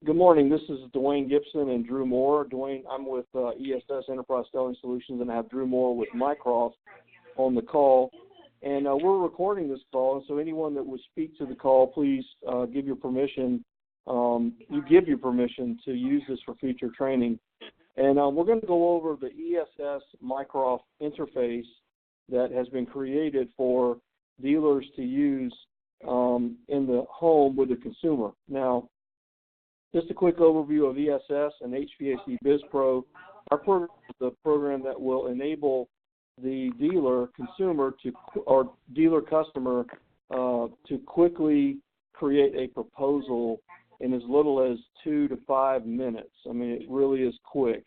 Good morning. This is Dwayne Gibson and Drew Moore. Dwayne, I'm with ESS Enterprise Selling Solutions, and I have Drew Moore with Microf on the call. And we're recording this call, and so anyone that would speak to the call, please give your permission. You give your permission to use this for future training. And we're going to go over the ESS Microf interface that has been created for dealers to use in the home with the consumer. Now, just a quick overview of ESS and HVAC BizPro. Our program is the program that will enable the dealer consumer or dealer customer to quickly create a proposal in as little as 2 to 5 minutes. I mean, it really is quick.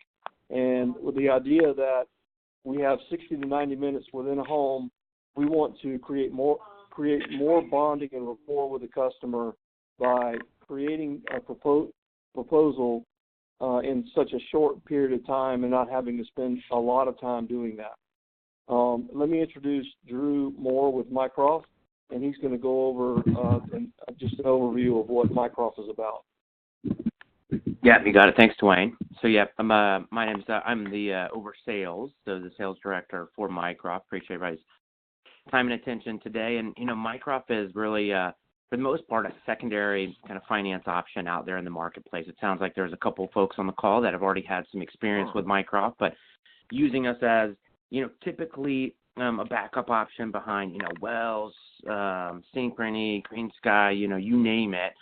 And with the idea that we have 60 to 90 minutes within a home, we want to create more bonding and rapport with the customer by creating a proposal in such a short period of time and not having to spend a lot of time doing that. Let me introduce Drew Moore with Microf, and he's going to go over just an overview of what Microf is about. Yeah, you got it. Thanks, Dwayne. So, yeah, my name's I'm the over sales, so the sales director for Microf. Appreciate everybody's time and attention today. And Microf is really, for the most part, a secondary kind of finance option out there in the marketplace. It sounds like there's a couple folks on the call that have already had some experience with Microf, but using us as typically a backup option behind Wells, Synchrony, Green Sky, you name it.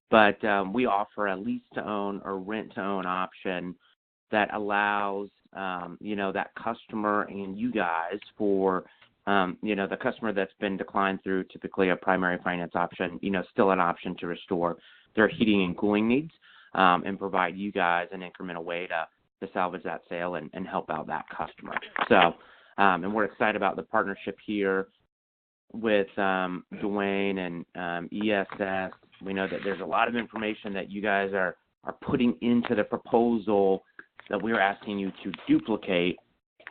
But we offer a lease-to-own or rent-to-own option that allows, that customer and you guys for, the customer that's been declined through typically a primary finance option, still an option to restore their heating and cooling needs and provide you guys an incremental way to salvage that sale and help out that customer. So, and we're excited about the partnership here with Dwayne and ESS. We know that there's a lot of information that you guys are putting into the proposal that we're asking you to duplicate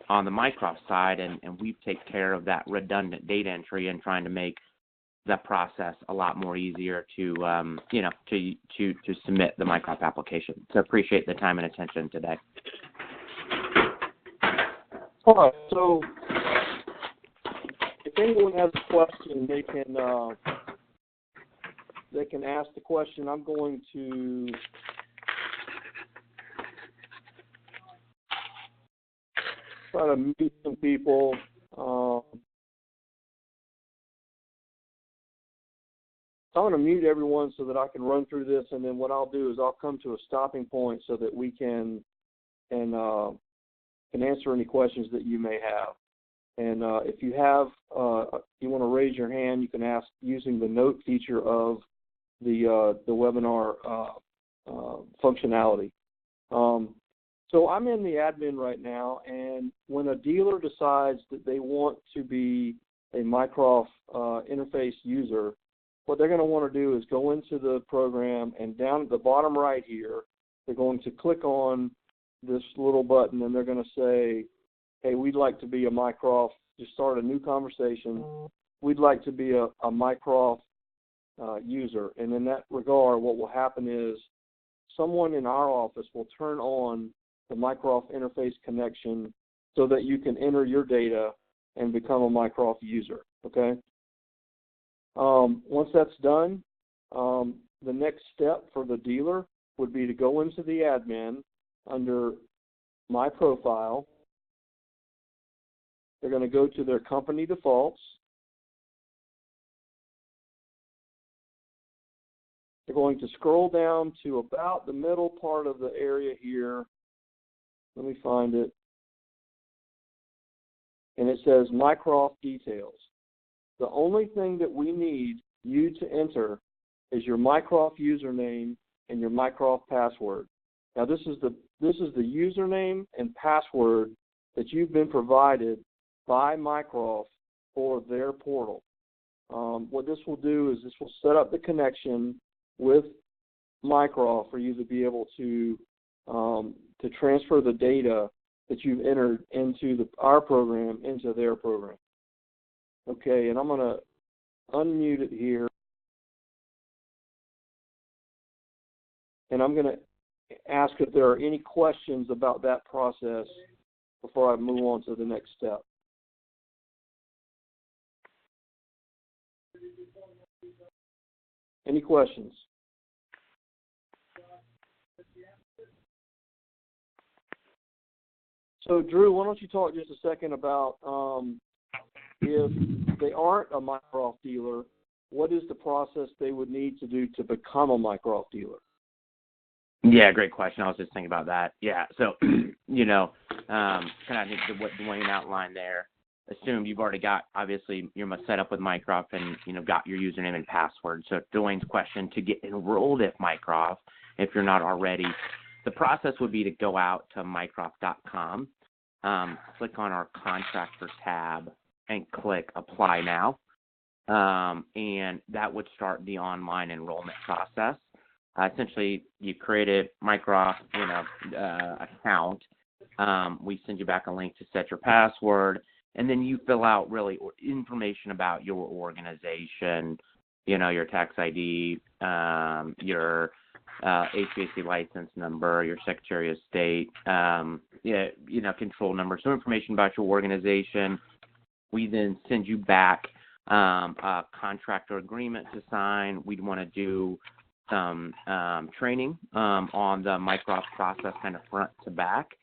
on the Microf side, and we take care of that redundant data entry and trying to make that process a lot more easier to submit the Microf application. So appreciate the time and attention today. All right. So if anyone has a question, they can ask the question. I'm going to try to mute some people. So I'm going to mute everyone so that I can run through this, and then what I'll do is I'll come to a stopping point so that we can answer any questions that you may have. And if you want to raise your hand, you can ask using the note feature of the webinar functionality. So I'm in the admin right now, and when a dealer decides that they want to be a Microf Interface user, what they're going to want to do is go into the program, and down at the bottom right here, they're going to click on this little button, and they're going to say, hey, we'd like to be a Microf, just start a new conversation. We'd like to be a Microf user. And in that regard, what will happen is someone in our office will turn on the Microf Interface connection so that you can enter your data and become a Microf user, okay? Once that's done, the next step for the dealer would be to go into the admin under My Profile. They're going to go to their company defaults. They're going to scroll down to about the middle part of the area here. Let me find it. And it says Microf Details. The only thing that we need you to enter is your Microf username and your Microf password. Now this is the username and password that you've been provided by Microf for their portal. What this will do is this will set up the connection with Microf for you to be able to transfer the data that you've entered into our program into their program. Okay, and I'm going to unmute it here. and I'm going to ask if there are any questions about that process before I move on to the next step. Any questions? So, Drew, why don't you talk just a second about if they aren't a Microf dealer, what is the process they would need to do to become a Microf dealer? Yeah, great question. I was just thinking about that. Yeah, so, kind of what Dwayne outlined there. Assume you've already got, obviously, you're set up with Microf and, got your username and password. So Dwayne's question, to get enrolled at Microf, if you're not already, the process would be to go out to microf.com, click on our contractor tab, and click Apply Now. And that would start the online enrollment process. Essentially, you create a Microf account. We send you back a link to set your password, and then you fill out really information about your organization, your tax ID, your HVAC license number, your Secretary of State, control number, some information about your organization. We then send you back a contractor agreement to sign. We'd want to do some training on the Microf process kind of front to back.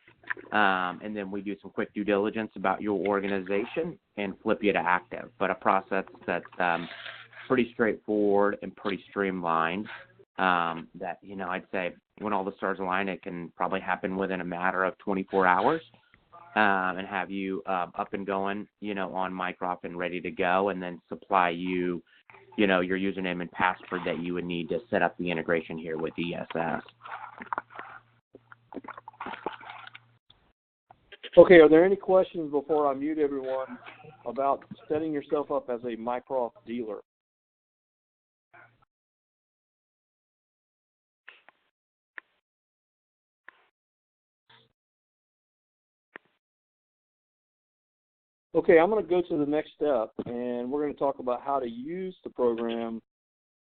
And then we do some quick due diligence about your organization and flip you to active. But a process that's pretty straightforward and pretty streamlined that, I'd say when all the stars align, it can probably happen within a matter of 24 hours and have you up and going, on Microf and ready to go, and then supply you, your username and password that you would need to set up the integration here with ESS. Okay, are there any questions before I mute everyone about setting yourself up as a Microf dealer? Okay, I'm going to go to the next step, and we're going to talk about how to use the program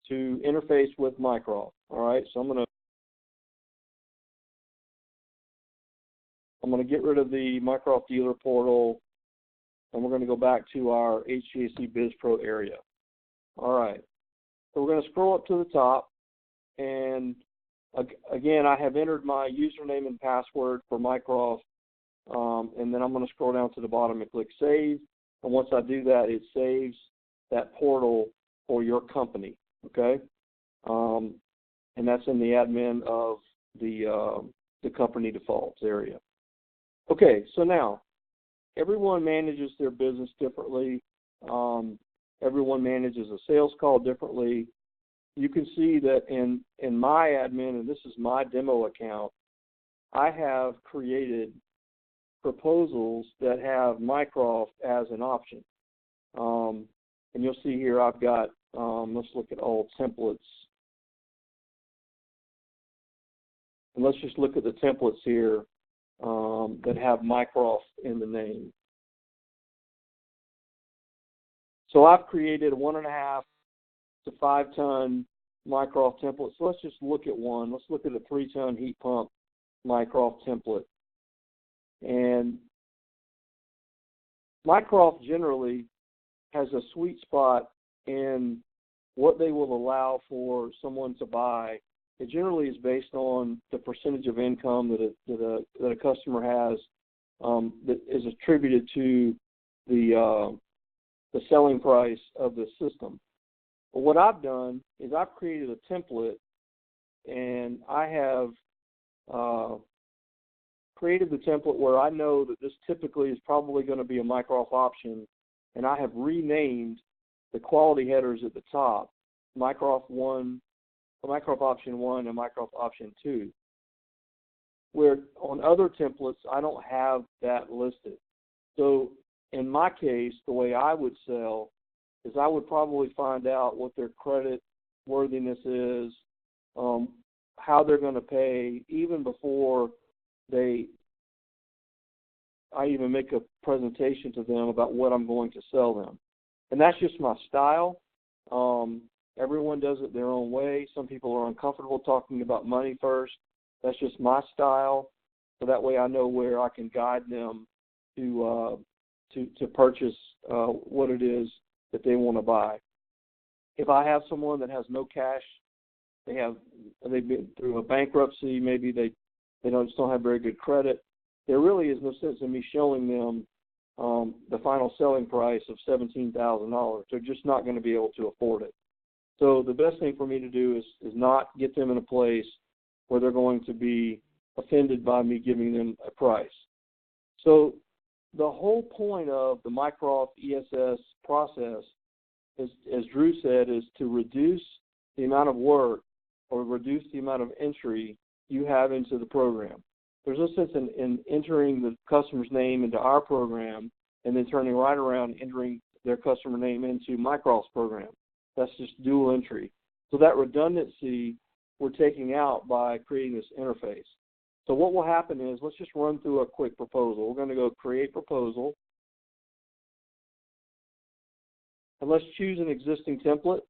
to interface with Microf. All right, so I'm going to get rid of the Microf dealer portal, and we're going to go back to our HVAC Biz Pro area. All right, so we're going to scroll up to the top, and again, I have entered my username and password for Microf, and then I'm going to scroll down to the bottom and click Save, and once I do that, it saves that portal for your company, okay? And that's in the admin of the company defaults area. Okay, so now, everyone manages their business differently. Everyone manages a sales call differently. You can see that in my admin, and this is my demo account, I have created proposals that have Microf as an option. And you'll see here I've got, let's look at all templates. And let's just look at the templates here that have Microf in the name. So I've created a 1.5 to 5 ton Microf template. So let's just look at one. Let's look at a 3 ton heat pump Microf template. And Microf generally has a sweet spot in what they will allow for someone to buy. It generally is based on the percentage of income that a customer has that is attributed to the selling price of the system. But what I've done is I've created a template, and I have created the template where I know that this typically is probably going to be a Microf option, and I have renamed the quality headers at the top, Microf option 1 and Microf option 2. Where on other templates, I don't have that listed. So in my case, the way I would sell is I would probably find out what their credit worthiness is, how they're going to pay, even before I even make a presentation to them about what I'm going to sell them. And that's just my style. Everyone does it their own way. Some people are uncomfortable talking about money first. That's just my style. So that way I know where I can guide them to purchase what it is that they want to buy. If I have someone that has no cash, they've been through a bankruptcy, maybe they just don't have very good credit, there really is no sense in me showing them the final selling price of $17,000. They're just not going to be able to afford it. So the best thing for me to do is not get them in a place where they're going to be offended by me giving them a price. So the whole point of the Microf ESS process, as Drew said, is to reduce the amount of work or reduce the amount of entry you have into the program. There's no sense in entering the customer's name into our program and then turning right around and entering their customer name into Microf's program. That's just dual entry. So that redundancy we're taking out by creating this interface. So what will happen is, let's just run through a quick proposal. We're going to go create proposal. And let's choose an existing template.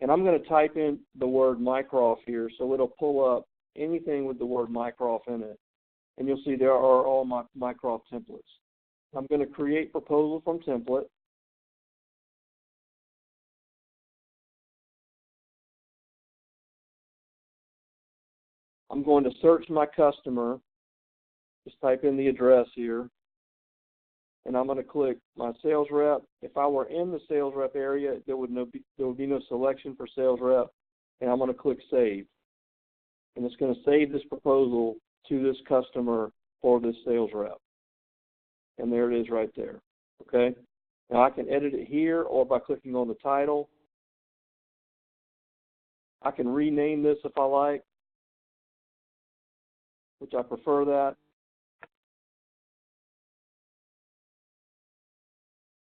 And I'm going to type in the word Microf here, so it'll pull up anything with the word Microf in it. And you'll see there are all my Microf templates. I'm going to create proposal from template. I'm going to search my customer. Just type in the address here. And I'm going to click my sales rep. If I were in the sales rep area, there would be no selection for sales rep. And I'm going to click save. And it's going to save this proposal to this customer for this sales rep. And there it is right there. Okay? Now I can edit it here or by clicking on the title. I can rename this if I like, which I prefer that.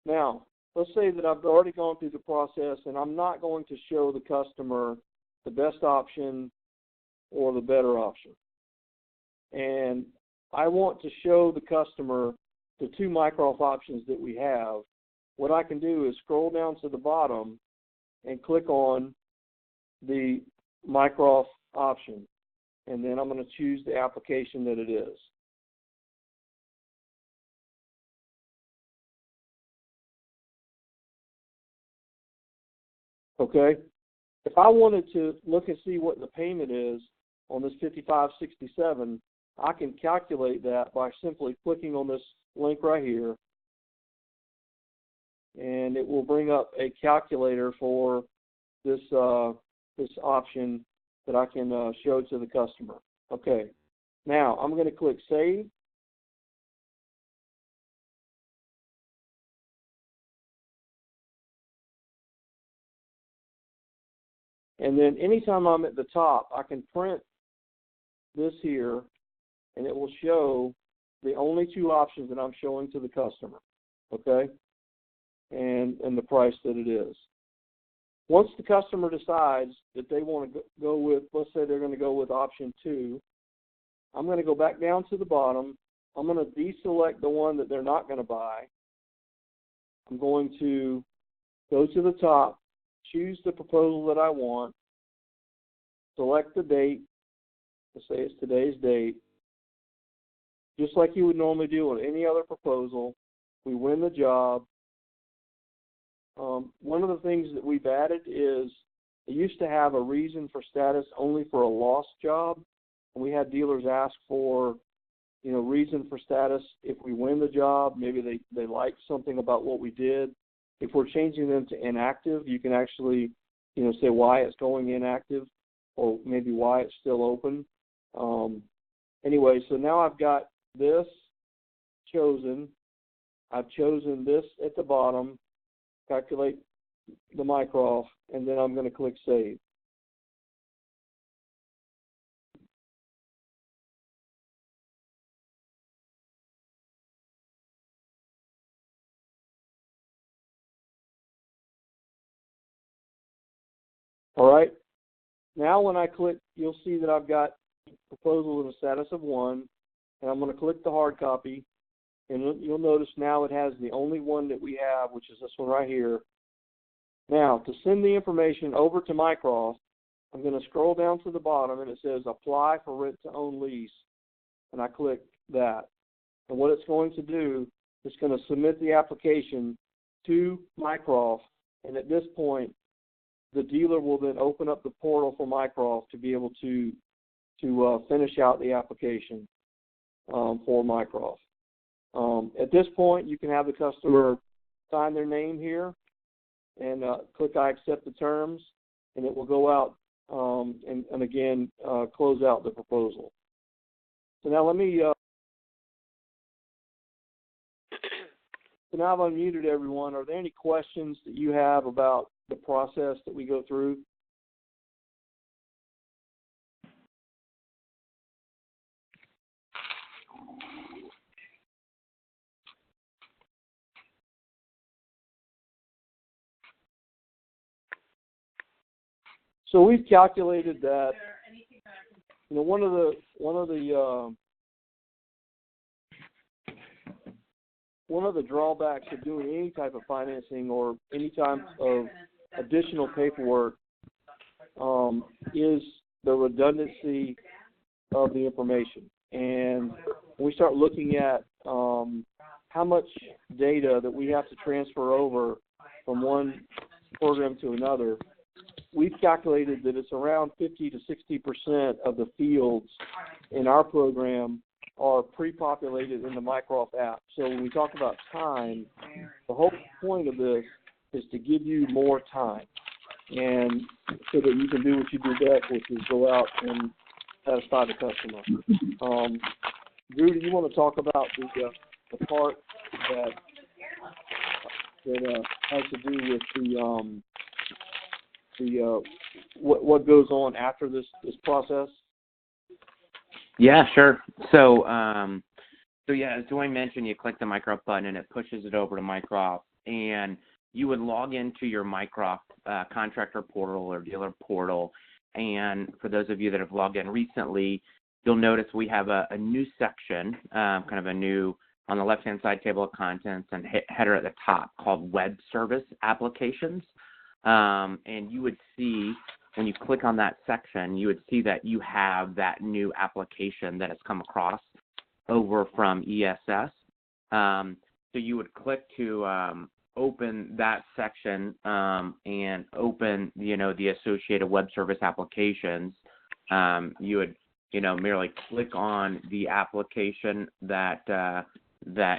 Now, let's say that I've already gone through the process and I'm not going to show the customer the best option or the better option. And I want to show the customer the two Microf options that we have. What I can do is scroll down to the bottom and click on the Microf option. And then I'm going to choose the application that it is. Okay? If I wanted to look and see what the payment is on this $55.67, I can calculate that by simply clicking on this link right here, and it will bring up a calculator for this this option that I can show to the customer. Okay, now I'm going to click Save. And then anytime I'm at the top, I can print this here, and it will show the only two options that I'm showing to the customer, okay, and the price that it is. Once the customer decides that they want to go with, let's say they're going to go with option 2, I'm going to go back down to the bottom. I'm going to deselect the one that they're not going to buy. I'm going to go to the top, choose the proposal that I want, select the date. Let's say it's today's date. Just like you would normally do on any other proposal, we win the job. One of the things that we've added is it used to have a reason for status only for a lost job. And we had dealers ask for, reason for status if we win the job. Maybe they like something about what we did. If we're changing them to inactive, you can actually, say why it's going inactive or maybe why it's still open. Anyway, so now I've got this chosen. I've chosen this at the bottom, calculate the Microf, and then I'm going to click Save. All right. Now when I click, you'll see that I've got proposal in a status of 1, and I'm going to click the hard copy, and you'll notice now it has the only one that we have, which is this one right here, Now, to send the information over to Microf, I'm going to scroll down to the bottom, and it says Apply for Rent-to-Own Lease, and I click that. And what it's going to do, it's going to submit the application to Microf, and at this point, the dealer will then open up the portal for Microf to be able to finish out the application for Microf. At this point, you can have the customer sign their name here and click I accept the terms, and it will go out and again close out the proposal. So now let me. So now I've unmuted everyone. Are there any questions that you have about the process that we go through? So we've calculated that, you know, one of the drawbacks of doing any type of financing or any type of additional paperwork is the redundancy of the information. And when we start looking at how much data that we have to transfer over from one program to another, we've calculated that it's around 50 to 60% of the fields in our program are pre-populated in the Microf app. So when we talk about time, the whole point of this is to give you more time, and so that you can do what you do best, which is go out and satisfy the customer. Drew, do you want to talk about the part that has to do with what goes on after this process? Yeah, sure. So yeah, as Dwayne mentioned, you click the Microf button and it pushes it over to Microf, and you would log into your Microf contractor portal or dealer portal. And for those of you that have logged in recently, you'll notice we have a new section, kind of a new, on the left-hand side, table of contents and header at the top called Web Service Applications. And you would see, when you click on that section, you would see that you have that new application that has come across over from ESS. So you would click to open that section and open, the associated web service applications. You would, merely click on the application that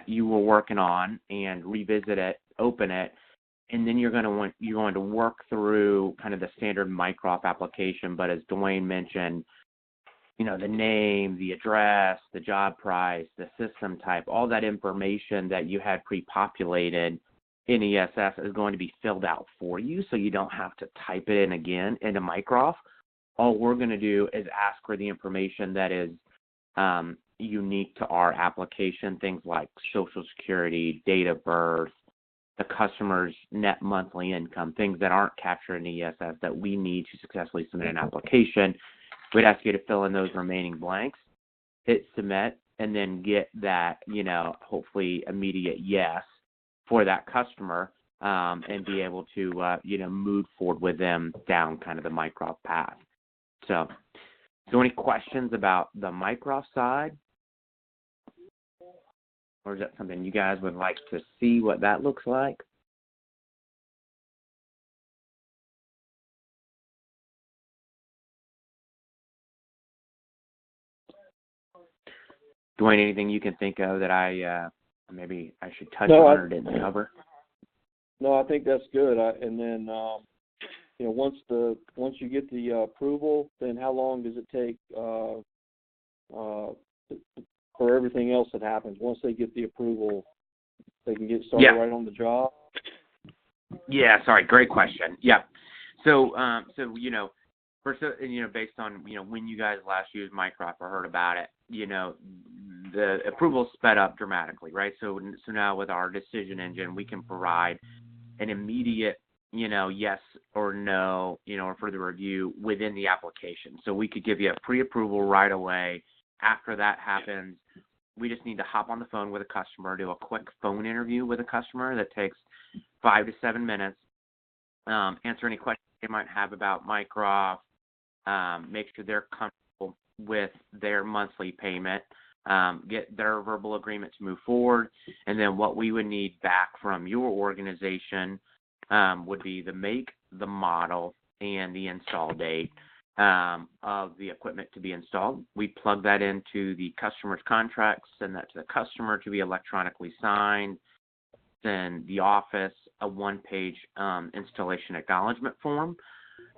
you were working on and revisit it, open it. And then you're going to work through kind of the standard Microf application. But as Dwayne mentioned, the name, the address, the job price, the system type, all that information that you had pre-populated in ESS is going to be filled out for you, so you don't have to type it in again into Microf. All we're going to do is ask for the information that is unique to our application, things like Social Security, date of birth, the customer's net monthly income, things that aren't captured in ESS that we need to successfully submit an application. We'd ask you to fill in those remaining blanks, hit submit, and then get that, hopefully immediate yes for that customer, and be able to, move forward with them down kind of the Microf path. So any questions about the Microf side? Or is that something you guys would like to see what that looks like? Dwayne, anything you can think of that maybe I should touch on or didn't cover? No, I think that's good. And then, once you get the approval, then how long does it take for everything else that happens? Once they get the approval, they can get started right on the job? Yeah, sorry, great question. Yeah. So first, based on, when you guys last used Microf or heard about it, the approval sped up dramatically, right? So now with our decision engine, we can provide an immediate, yes or no, or further review within the application. So we could give you a pre-approval right away. After that happens, we just need to hop on the phone with a customer, do a quick phone interview with a customer that takes 5 to 7 minutes. answer any questions they might have about Microf, make sure they're comfortable with their monthly payment, get their verbal agreement to move forward, and then what we would need back from your organization would be the make, the model, and the install date of the equipment to be installed. We plug that into the customer's contracts, send that to the customer to be electronically signed, send the office a one-page installation acknowledgement form,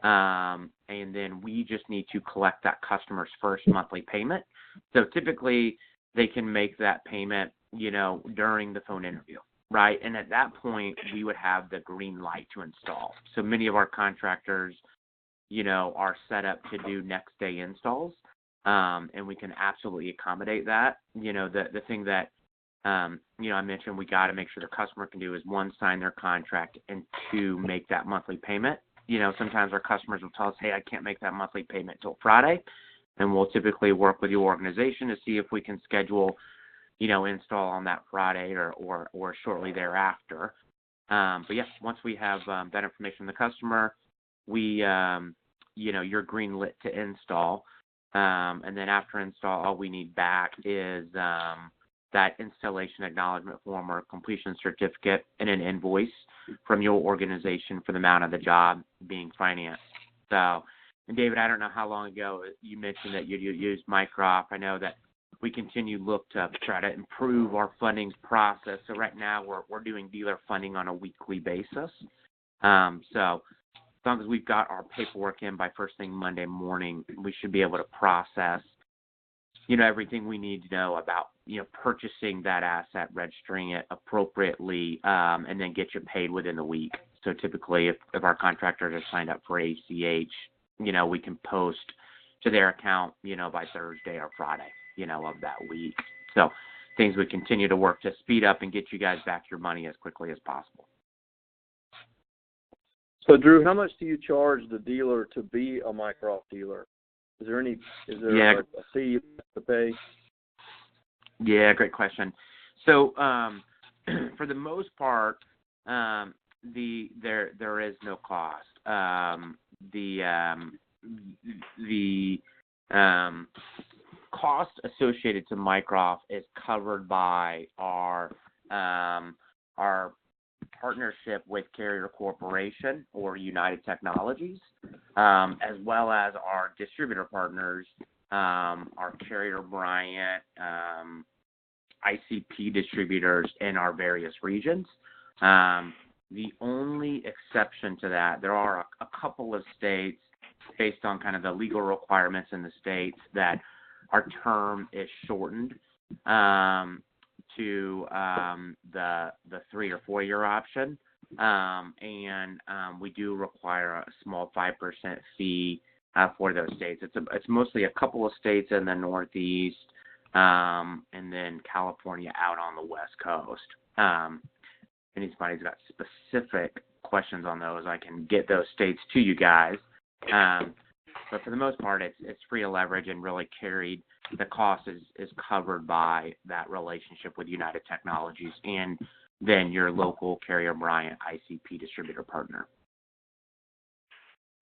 and then we just need to collect that customer's first monthly payment. So typically they can make that payment, during the phone interview, right? And at that point, we would have the green light to install. So many of our contractors, are set up to do next day installs, and we can absolutely accommodate that. The thing that, I mentioned we got to make sure the customer can do is, one, sign their contract, and two, make that monthly payment. Sometimes our customers will tell us, hey, I can't make that monthly payment till Friday, and we'll typically work with your organization to see if we can schedule, install on that Friday or shortly thereafter. But yes, once we have that information from the customer, we, you're green lit to install. And then after install, all we need back is that installation acknowledgement form or completion certificate and an invoice from your organization for the amount of the job being financed. So, and David, I don't know how long ago you mentioned that you used Microf. I know that we continue to look to try to improve our funding process. So right now we're doing dealer funding on a weekly basis. So as long as we've got our paperwork in by first thing Monday morning, we should be able to process, everything we need to know about, purchasing that asset, registering it appropriately, and then get you paid within the week. So typically if our contractors are signed up for ACH, we can post to their account, by Thursday or Friday, of that week. So things we continue to work to speed up and get you guys back your money as quickly as possible. So, Drew, how much do you charge the dealer to be a Microf dealer? Is there a fee to pay? Yeah, great question. So, for the most part, there is no cost. The cost associated to Microf is covered by our partnership with Carrier Corporation or United Technologies, as well as our distributor partners, our Carrier Bryant, ICP distributors in our various regions. The only exception to that, there are a couple of states based on kind of the legal requirements in the states that our term is shortened to the 3 or 4 year option, and we do require a small 5% fee for those states. It's mostly a couple of states in the Northeast, and then California out on the West Coast. Anybody's got specific questions on those, I can get those states to you guys. But for the most part, it's free of leverage and really carried. The cost is covered by that relationship with United Technologies and then your local Carrier Bryant ICP distributor partner.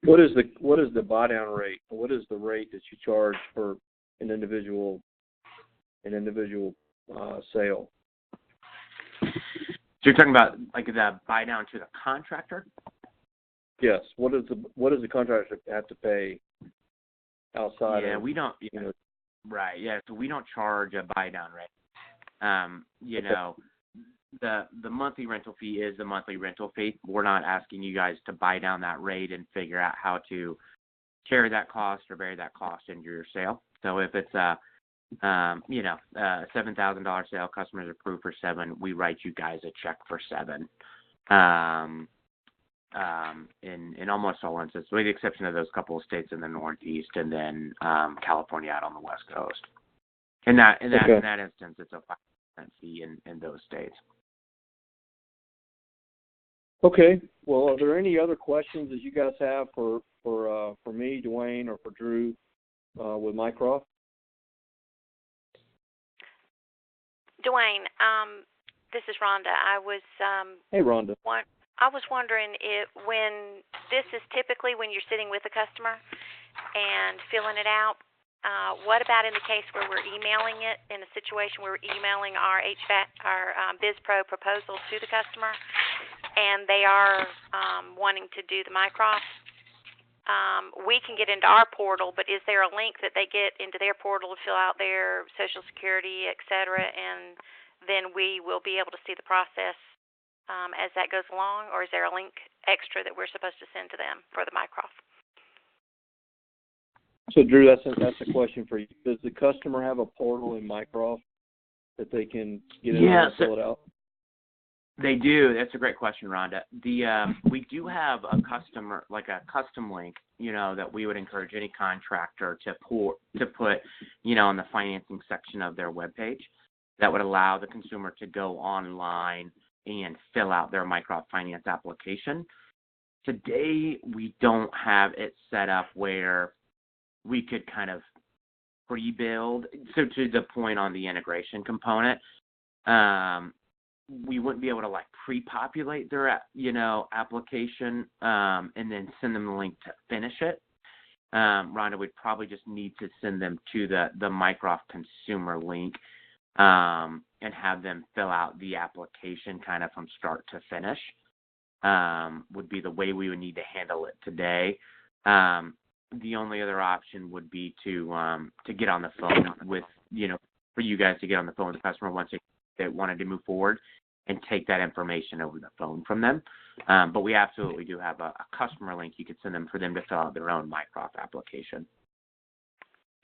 What is the buy down rate? What is the rate that you charge for an individual sale? So you're talking about like the buy down to the contractor? Yes. What does the contractor have to pay outside of? We don't. Right. Yeah. So we don't charge a buy down rate. The monthly rental fee is the monthly rental fee. We're not asking you guys to buy down that rate and figure out how to carry that cost or bear that cost into your sale. So if it's a $7,000 sale, customers approved for $7,000, we write you guys a check for $7,000. In almost all instances, with the exception of those couple of states in the Northeast and then California out on the West Coast. In that instance, it's a 5% fee in those states. Okay. Well, are there any other questions that you guys have for me, Dwayne, or for Drew with Microf? Dwayne, this is Rhonda. I was Hey, Rhonda. I was wondering when this is typically when you're sitting with a customer and filling it out. What about in the case where we're emailing it, in a situation where we're emailing our BizPro proposal to the customer, and they are wanting to do the Microf? We can get into our portal, but is there a link that they get into their portal to fill out their Social Security, et cetera, and then we will be able to see the process as that goes along, or is there a link extra that we're supposed to send to them for the Microf? So, Drew, that's a question for you. Does the customer have a portal in Microf that they can get in and fill it out? They do. That's a great question, Rhonda. We do have a customer, like a custom link, that we would encourage any contractor to put, in the financing section of their webpage that would allow the consumer to go online and fill out their Microf finance application. Today, we don't have it set up where we could kind of pre-build. So to the point on the integration component, we wouldn't be able to pre-populate their application and then send them the link to finish it. Rhonda would probably just need to send them to the Microf consumer link and have them fill out the application kind of from start to finish. Would be the way we would need to handle it today. The only other option would be to get on the phone with, for you guys to get on the phone with the customer once they wanted to move forward and take that information over the phone from them. But we absolutely do have a customer link you could send them for them to fill out their own Microf application.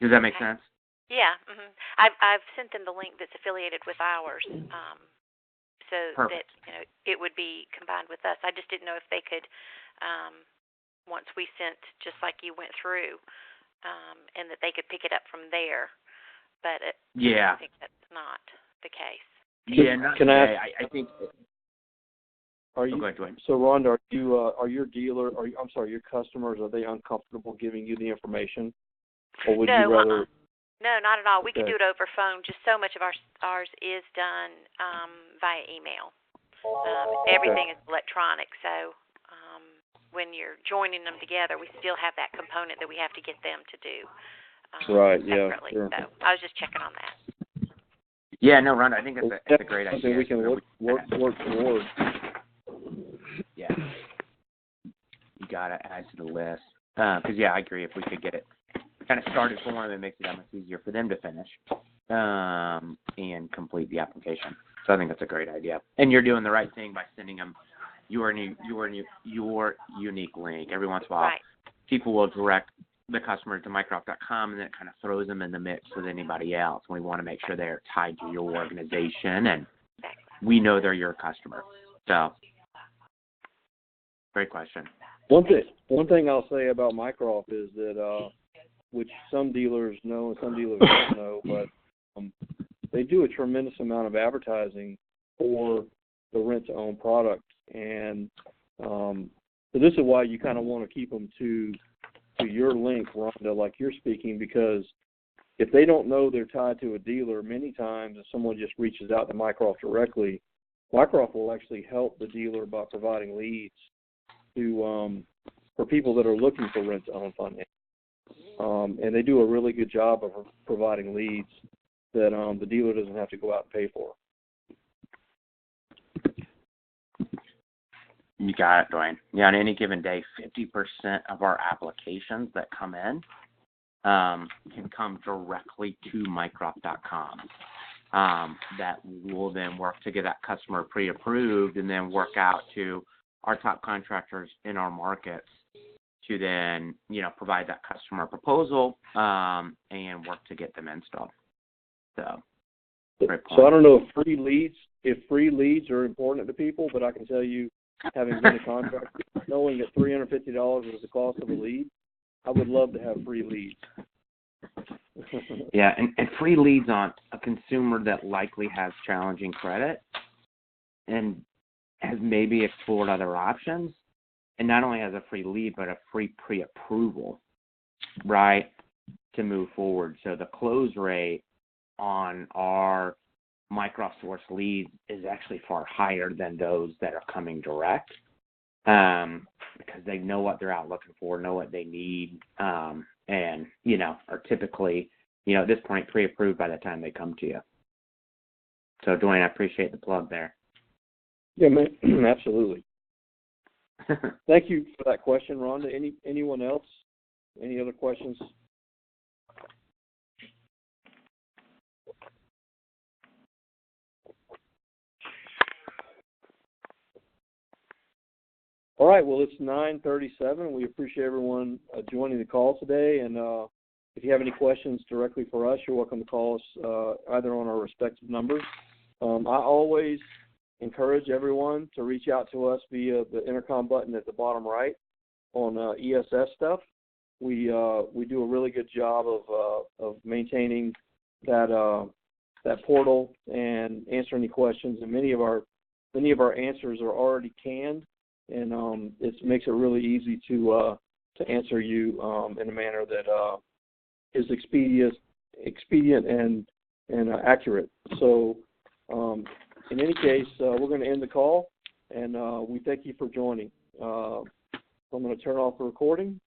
Does that make sense? Yeah. Mm-hmm. I've sent them the link that's affiliated with ours, so Perfect. that it would be combined with us. I just didn't know if they could, once we sent, just like you went through, and that they could pick it up from there. But I think that's not the case. Yeah, not Can today. I think. Are you? Go ahead, Dwayne. So, Rhonda, are your dealer? Your customers? Are they uncomfortable giving you the information, or would you rather? No, not at all. We could do it over phone. Just so much of ours is done via email. Everything is electronic, so when you're joining them together, we still have that component that we have to get them to do. Right. Yeah. Separately. Sure. So I was just checking on that. Yeah, no, Rhonda, I think that's a great idea. Something we can work towards. Yeah. You got to add to the list. Because, I agree. If we could get it kind of started for them, it makes it that much easier for them to finish and complete the application. So I think that's a great idea. And you're doing the right thing by sending them your unique link. Every once in a while, people will direct the customer to Microf.com, and then it kind of throws them in the mix with anybody else. We want to make sure they're tied to your organization, and we know they're your customer. So, great question. One thing I'll say about Microf is that, which some dealers know and some dealers don't know, but they do a tremendous amount of advertising for the rent-to-own product, and so this is why you kind of want to keep them to your link, Rhonda, like you're speaking, because if they don't know they're tied to a dealer, many times if someone just reaches out to Microf directly, Microf will actually help the dealer by providing leads to for people that are looking for rent-to-own funding. And they do a really good job of providing leads that the dealer doesn't have to go out and pay for. You got it, Dwayne. Yeah, on any given day, 50% of our applications that come in can come directly to Microf.com. That will then work to get that customer pre-approved and then work out to our top contractors in our markets to then, provide that customer proposal and work to get them installed. So I don't know if free leads are important to people, but I can tell you, having been a contractor, knowing that $350 is the cost of a lead, I would love to have free leads. Yeah, and free leads on a consumer that likely has challenging credit and has maybe explored other options, and not only has a free lead, but a free pre-approval, right, to move forward. So the close rate on our Microf source leads is actually far higher than those that are coming direct. because they know what they're out looking for, know what they need, and, are typically, at this point pre-approved by the time they come to you. So, Dwayne, I appreciate the plug there. Yeah, man, absolutely. Thank you for that question, Rhonda. Anyone else? Any other questions? All right, well, it's 9:37. We appreciate everyone joining the call today, and if you have any questions directly for us, you're welcome to call us either on our respective numbers. I always encourage everyone to reach out to us via the intercom button at the bottom right on ESS stuff. We do a really good job of maintaining that portal and answer any questions, and many of our answers are already canned, and it makes it really easy to answer you in a manner that is expedient and accurate. So in any case, we're going to end the call, and we thank you for joining. I'm going to turn off the recording,